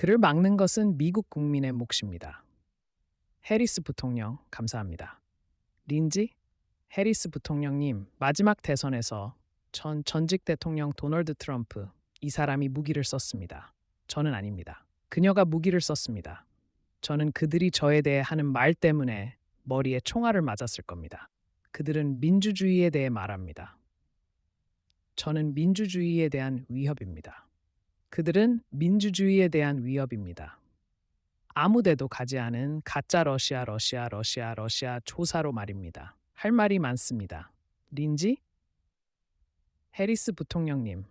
그를 막는 것은 미국 국민의 몫입니다. 해리스 부통령, 감사합니다. 린지, 해리스 부통령님, 마지막 대선에서 전직 대통령 도널드 트럼프, 이 사람이 무기를 썼습니다. 저는 아닙니다. 그녀가 무기를 썼습니다. 저는 그들이 저에 대해 하는 말 때문에 머리에 총알을 맞았을 겁니다. 그들은 민주주의에 대해 말합니다. 저는 민주주의에 대한 위협입니다. 그들은 민주주의에 대한 위협입니다. 아무데도 가지 않은 가짜 러시아 조사로 말입니다. 할 말이 많습니다. 린지? 해리스 부통령님,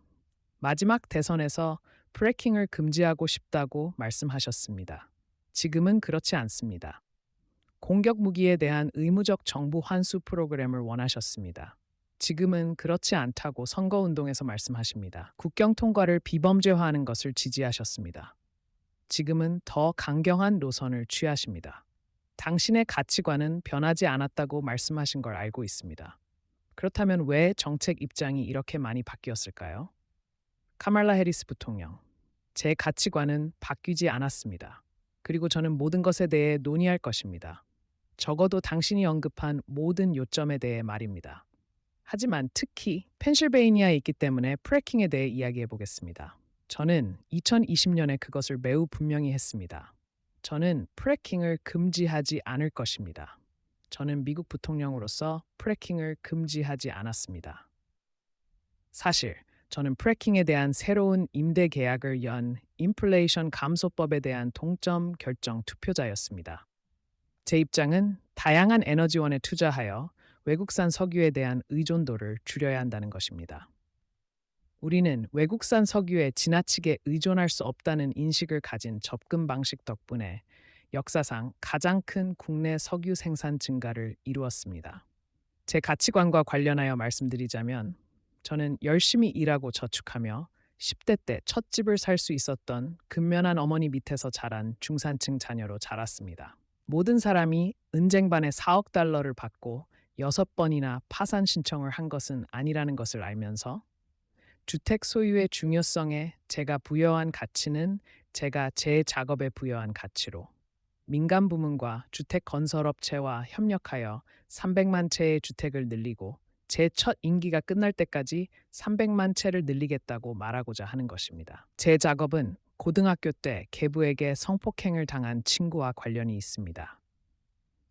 마지막 대선에서 프래킹을 금지하고 싶다고 말씀하셨습니다. 지금은 그렇지 않습니다. 공격 무기에 대한 의무적 정부 환수 프로그램을 원하셨습니다. 지금은 그렇지 않다고 선거운동에서 말씀하십니다. 국경 통과를 비범죄화하는 것을 지지하셨습니다. 지금은 더 강경한 노선을 취하십니다. 당신의 가치관은 변하지 않았다고 말씀하신 걸 알고 있습니다. 그렇다면 왜 정책 입장이 이렇게 많이 바뀌었을까요? 카말라 해리스 부통령, 제 가치관은 바뀌지 않았습니다. 그리고 저는 모든 것에 대해 논의할 것입니다. 적어도 당신이 언급한 모든 요점에 대해 말입니다. 하지만 특히 펜실베이니아에 있기 때문에 프래킹에 대해 이야기해 보겠습니다. 저는 2020년에 그것을 매우 분명히 했습니다. 저는 프래킹을 금지하지 않을 것입니다. 저는 미국 부통령으로서 프래킹을 금지하지 않았습니다. 사실 저는 프래킹에 대한 새로운 임대 계약을 연 인플레이션 감소법에 대한 동점 결정 투표자였습니다. 제 입장은 다양한 에너지원에 투자하여 외국산 석유에 대한 의존도를 줄여야 한다는 것입니다. 우리는 외국산 석유에 지나치게 의존할 수 없다는 인식을 가진 접근 방식 덕분에 역사상 가장 큰 국내 석유 생산 증가를 이루었습니다. 제 가치관과 관련하여 말씀드리자면 저는 열심히 일하고 저축하며 10대 때 첫 집을 살 수 있었던 근면한 어머니 밑에서 자란 중산층 자녀로 자랐습니다. 모든 사람이 은쟁반에 4억 달러를 받고 6번이나 파산 신청을 한 것은 아니라는 것을 알면서 주택 소유의 중요성에 제가 부여한 가치는 제가 제 작업에 부여한 가치로 민간 부문과 주택 건설업체와 협력하여 300만 채의 주택을 늘리고 제 첫 임기가 끝날 때까지 300만 채를 늘리겠다고 말하고자 하는 것입니다. 제 작업은 고등학교 때 계부에게 성폭행을 당한 친구와 관련이 있습니다.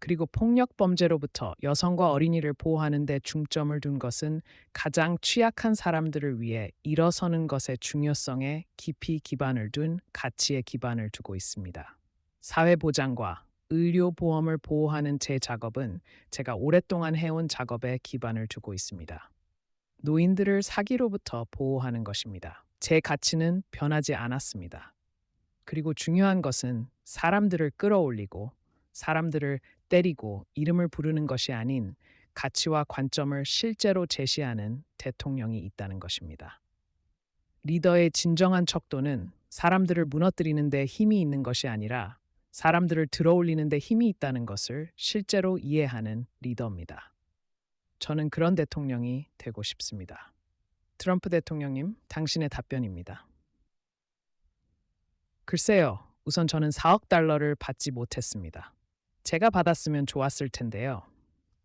그리고 폭력 범죄로부터 여성과 어린이를 보호하는 데 중점을 둔 것은 가장 취약한 사람들을 위해 일어서는 것의 중요성에 깊이 기반을 둔 가치에 기반을 두고 있습니다. 사회보장과 의료보험을 보호하는 제 작업은 제가 오랫동안 해온 작업에 기반을 두고 있습니다. 노인들을 사기로부터 보호하는 것입니다. 제 가치는 변하지 않았습니다. 그리고 중요한 것은 사람들을 끌어올리고 사람들을 때리고 이름을 부르는 것이 아닌 가치와 관점을 실제로 제시하는 대통령이 있다는 것입니다. 리더의 진정한 척도는 사람들을 무너뜨리는 데 힘이 있는 것이 아니라 사람들을 들어올리는 데 힘이 있다는 것을 실제로 이해하는 리더입니다. 저는 그런 대통령이 되고 싶습니다. 트럼프 대통령님, 당신의 답변입니다. 글쎄요, 우선 저는 4억 달러를 받지 못했습니다. 제가 받았으면 좋았을 텐데요.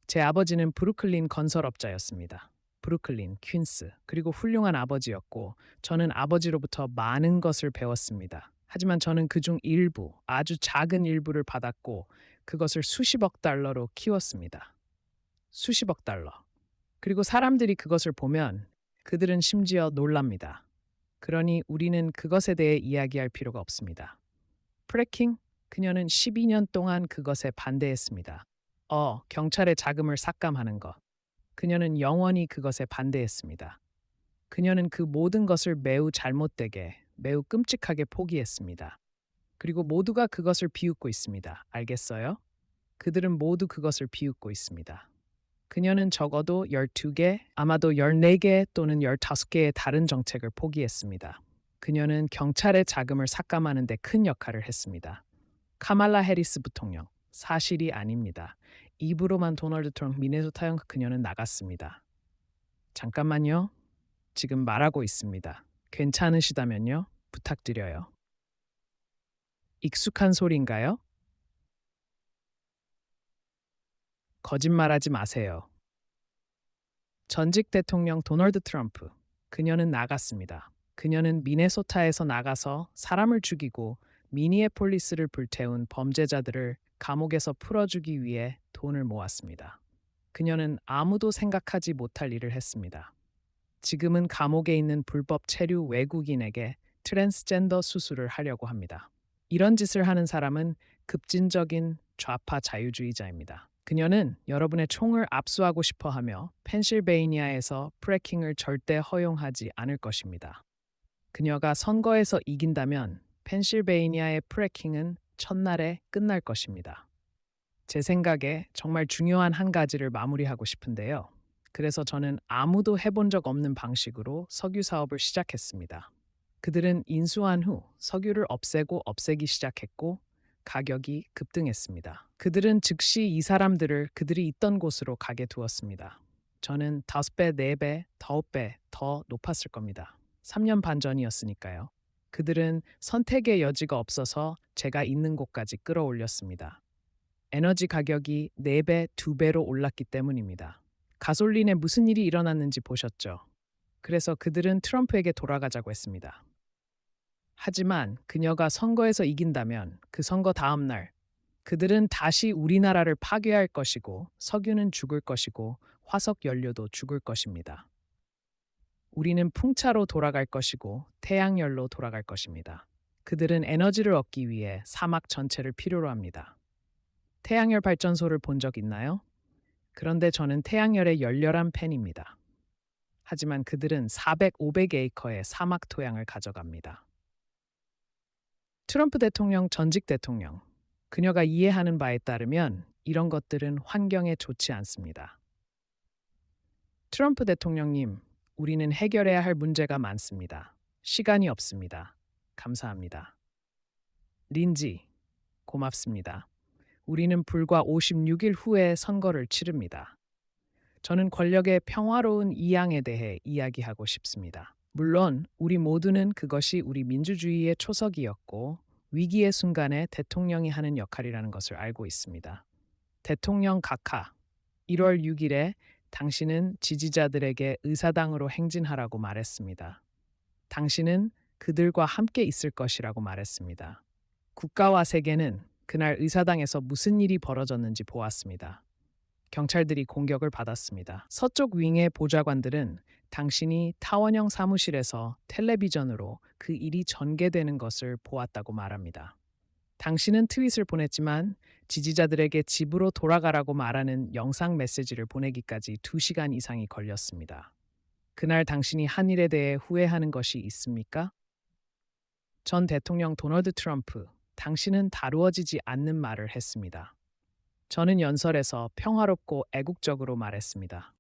제 아버지는 브루클린 건설업자였습니다. 브루클린, 퀸스, 그리고 훌륭한 아버지였고 저는 아버지로부터 많은 것을 배웠습니다. 하지만 저는 그중 일부, 아주 작은 일부를 받았고 그것을 수십억 달러로 키웠습니다. 수십억 달러. 그리고 사람들이 그것을 보면 그들은 심지어 놀랍니다. 그러니 우리는 그것에 대해 이야기할 필요가 없습니다. 프래킹? 그녀는 12년 동안 그것에 반대했습니다. 경찰의 자금을 삭감하는 것. 그녀는 영원히 그것에 반대했습니다. 그녀는 그 모든 것을 매우 잘못되게, 매우 끔찍하게 포기했습니다. 그리고 모두가 그것을 비웃고 있습니다. 알겠어요? 그들은 모두 그것을 비웃고 있습니다. 그녀는 적어도 12개, 아마도 14개 또는 15개의 다른 정책을 포기했습니다. 그녀는 경찰의 자금을 삭감하는 데 큰 역할을 했습니다. 카말라 해리스 부통령, 사실이 아닙니다. 입으로만 도널드 트럼프 미네소타형 그녀는 나갔습니다. 잠깐만요. 지금 말하고 있습니다. 괜찮으시다면요? 부탁드려요. 익숙한 소리인가요? 거짓말하지 마세요. 전직 대통령 도널드 트럼프. 그녀는 나갔습니다. 그녀는 미네소타에서 나가서 사람을 죽이고 미니애폴리스를 불태운 범죄자들을 감옥에서 풀어주기 위해 돈을 모았습니다. 그녀는 아무도 생각하지 못할 일을 했습니다. 지금은 감옥에 있는 불법 체류 외국인에게 트랜스젠더 수술을 하려고 합니다. 이런 짓을 하는 사람은 급진적인 좌파 자유주의자입니다. 그녀는 여러분의 총을 압수하고 싶어 하며 펜실베이니아에서 프래킹을 절대 허용하지 않을 것입니다. 그녀가 선거에서 이긴다면 펜실베이니아의 프래킹은 첫날에 끝날 것입니다. 제 생각에 정말 중요한 한 가지를 마무리하고 싶은데요. 그래서 저는 아무도 해본 적 없는 방식으로 석유 사업을 시작했습니다. 그들은 인수한 후 석유를 없애고 없애기 시작했고 가격이 급등했습니다. 그들은 즉시 이 사람들을 그들이 있던 곳으로 가게 두었습니다. 저는 5배, 4배, 5배 더 높았을 겁니다. 3년 반 전이었으니까요. 그들은 선택의 여지가 없어서 제가 있는 곳까지 끌어올렸습니다. 에너지 가격이 4배, 2배로 올랐기 때문입니다. 가솔린에 무슨 일이 일어났는지 보셨죠? 그래서 그들은 트럼프에게 돌아가자고 했습니다. 하지만 그녀가 선거에서 이긴다면 그 선거 다음 날 그들은 다시 우리나라를 파괴할 것이고 석유는 죽을 것이고 화석 연료도 죽을 것입니다. 우리는 풍차로 돌아갈 것이고 태양열로 돌아갈 것입니다. 그들은 에너지를 얻기 위해 사막 전체를 필요로 합니다. 태양열 발전소를 본 적 있나요? 그런데 저는 태양열의 열렬한 팬입니다. 하지만 그들은 400, 500에이커의 사막 토양을 가져갑니다. 트럼프 대통령 전직 대통령. 그녀가 이해하는 바에 따르면 이런 것들은 환경에 좋지 않습니다. 트럼프 대통령님, 우리는 해결해야 할 문제가 많습니다. 시간이 없습니다. 감사합니다. 린지, 고맙습니다. 우리는 불과 56일 후에 선거를 치릅니다. 저는 권력의 평화로운 이양에 대해 이야기하고 싶습니다. 물론 우리 모두는 그것이 우리 민주주의의 초석이었고 위기의 순간에 대통령이 하는 역할이라는 것을 알고 있습니다. 대통령 각하 1월 6일에 당신은 지지자들에게 의사당으로 행진하라고 말했습니다. 당신은 그들과 함께 있을 것이라고 말했습니다. 국가와 세계는 그날 의사당에서 무슨 일이 벌어졌는지 보았습니다. 경찰들이 공격을 받았습니다. 서쪽 윙의 보좌관들은 당신이 타원형 사무실에서 텔레비전으로 그 일이 전개되는 것을 보았다고 말합니다. 당신은 트윗을 보냈지만 지지자들에게 집으로 돌아가라고 말하는 영상 메시지를 보내기까지 2시간 이상이 걸렸습니다. 그날 당신이 한 일에 대해 후회하는 것이 있습니까? 전 대통령 도널드 트럼프, 당신은 다루어지지 않는 말을 했습니다. 저는 연설에서 평화롭고 애국적으로 말했습니다.